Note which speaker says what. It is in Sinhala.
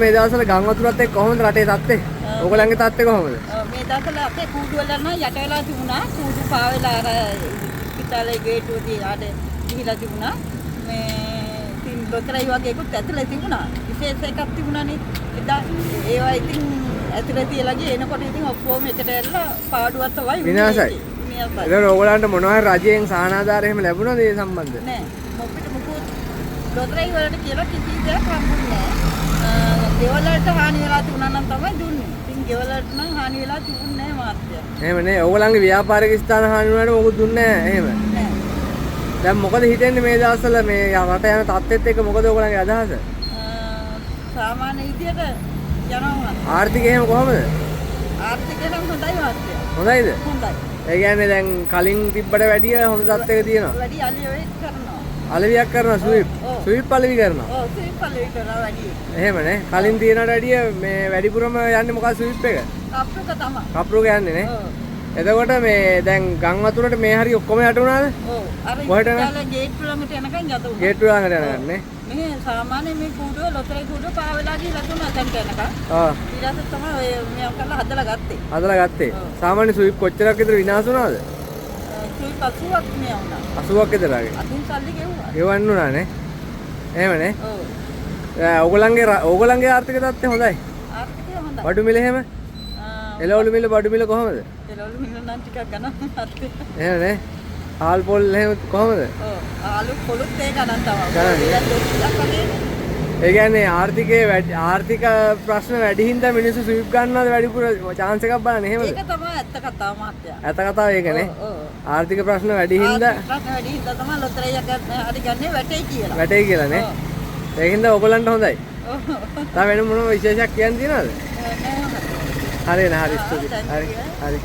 Speaker 1: මේ දවස්වල ගම් වතුරත් එක්ක කොහොමද රටේ තත්ත්වය? ඕගොල්ලන්ගේ තත්ත්වය කොහොමද?
Speaker 2: මේ දවස්වල අපේ කූඩු වල නම් යට වෙලා තිබුණා. කූඩු පාවෙලා අර පිටාලේ ගේට්ටුව තියාට ගිහිලා තිබුණා. මේ ඉතින් ලොතරයි වගේකුත් ඇතුලේ තිබුණා. විශේෂ එකක් තිබුණානේ. එදා ඒවා ඉතින් ඇතුලේ තියලා ගියේ එනකොට ඉතින් ඔක්කොම එකට ඇල්ලලා පාඩුවත් වයි
Speaker 1: විනාශයි. ඒක ඕගොල්ලන්ට මොනවා හරි රජයෙන් සහනාධාර එහෙම ලැබුණාද ඒ සම්බන්ධ?
Speaker 2: නෑ. මොකද මොකද ලොතරයි වලට කියලා කිසි දෙයක් හම්බුන්නේ නෑ. ගෙවල් වලට හානි වෙලා තිබුණා නම් තමයි දුන්නේ. ඉතින් ගෙවල් වලට නම් හානි වෙලා තිබුණේ නෑ මාත්‍ය.
Speaker 1: එහෙම නේ. ඕගොල්ලන්ගේ ව්‍යාපාරික ස්ථාන හානි වුණාට මොකුත් දුන්නේ නෑ එහෙම.
Speaker 2: නෑ.
Speaker 1: දැන් මොකද හිතෙන්නේ මේ දවස්වල මේ රට යන තත්ත්වෙත් එක්ක මොකද ඕගොල්ලන්ගේ අදහස?
Speaker 2: සාමාන්‍ය විදියට යනවා.
Speaker 1: ආර්ථිකය එහෙම කොහමද?
Speaker 2: ආර්ථිකය නම් හොඳයි මාත්‍ය.
Speaker 1: හොඳයිද?
Speaker 2: හොඳයි.
Speaker 1: ඒ කියන්නේ දැන් කලින් තිබ්බට වැඩිය හොඳ තත්ත්වයක තියෙනවා.
Speaker 2: වැඩි අලියෙක් කරනවා.
Speaker 1: අලවියක් කරනවා ස්වීප් අලවි කරනවා.
Speaker 2: ඔව් ස්වීප් අලවි කරනවා වැඩි.
Speaker 1: එහෙමනේ. කලින් තියනට වැඩිය මේ වැඩිපුරම යන්නේ මොකක්ද ස්වීප් එක?
Speaker 2: කප්රුක තමයි.
Speaker 1: කප්රුක යන්නේ නේ.
Speaker 2: ඔව්.
Speaker 1: එතකොට මේ දැන් ගම් වතුරට මේ හරිය ඔක්කොම යට වුණාද?
Speaker 2: ඔව්. අර
Speaker 1: කොහෙට යන?
Speaker 2: ඉතාලේ ගේට් ළඟට යනකම් යත වුණා.
Speaker 1: ගේට් ළඟට යනකම් නේ.
Speaker 2: මේ සාමාන්‍ය මේ කූඩුව ලොතරේ කූඩුව පාවෙලා ගිහලා තුන තැනට යනකම්.
Speaker 1: ආ.
Speaker 2: ඊට පස්සේ තමයි ඔය මෙයා කරලා හදලා ගත්තේ.
Speaker 1: හදලා ගත්තේ. සාමාන්‍ය ස්වීප් කොච්චරක් විතර විනාශ වුණාද?
Speaker 2: ස්වීප් 80ක් මෙයා වුණා.
Speaker 1: 80ක් විතරගේ.
Speaker 2: අතින් සල්ලි ගෙවුවා.
Speaker 1: ගෙවන්න උනා නේ. එහෙමනේ.
Speaker 2: ඔව්.
Speaker 1: ඕගොල්ලන්ගේ ආර්ථික තත්ත්වය හොඳයි.
Speaker 2: ආර්ථිකය හොඳයි.
Speaker 1: බඩු මිල එහෙම? එළවලු මිල බඩු මිල කොහමද?
Speaker 2: එළවලු මිල නම් ටිකක් ගණන් අත්තේ.
Speaker 1: එහෙමනේ. ආල් පොල් එහෙම කොහමද?
Speaker 2: ඔව්. ආලු පොලුත් ඒ ගණන් තමයි.
Speaker 1: ගණන්. ඒ කියන්නේ ආර්ථික ප්‍රශ්න වැඩි හින්දා මිනිස්සු ස්විප් ගන්නවද වැඩිපුර chance එකක් බලන්න එහෙමද?
Speaker 2: ඒක තමයි ඇත්ත කතාව මහත්තයා.
Speaker 1: ඇත්ත කතාව ඒකනේ.
Speaker 2: ඔව්.
Speaker 1: ආර්ථික ප්‍රශ්න වැඩි හින්දා
Speaker 2: ප්‍රශ්න වැඩි හින්දා තමයි ලොතරැයියක් හරි ගන්නේ වැටේ කියලා.
Speaker 1: වැටේ කියලා නේ. ඒකින්ද ඔයගොල්ලන්ට හොඳයි.
Speaker 2: ඔව්.
Speaker 1: තව වෙන මොනම විශේෂයක් කියන්න තියනවද?
Speaker 2: නෑ.
Speaker 1: හරි නේ හරි ස්තුතියි. හරි. හරි.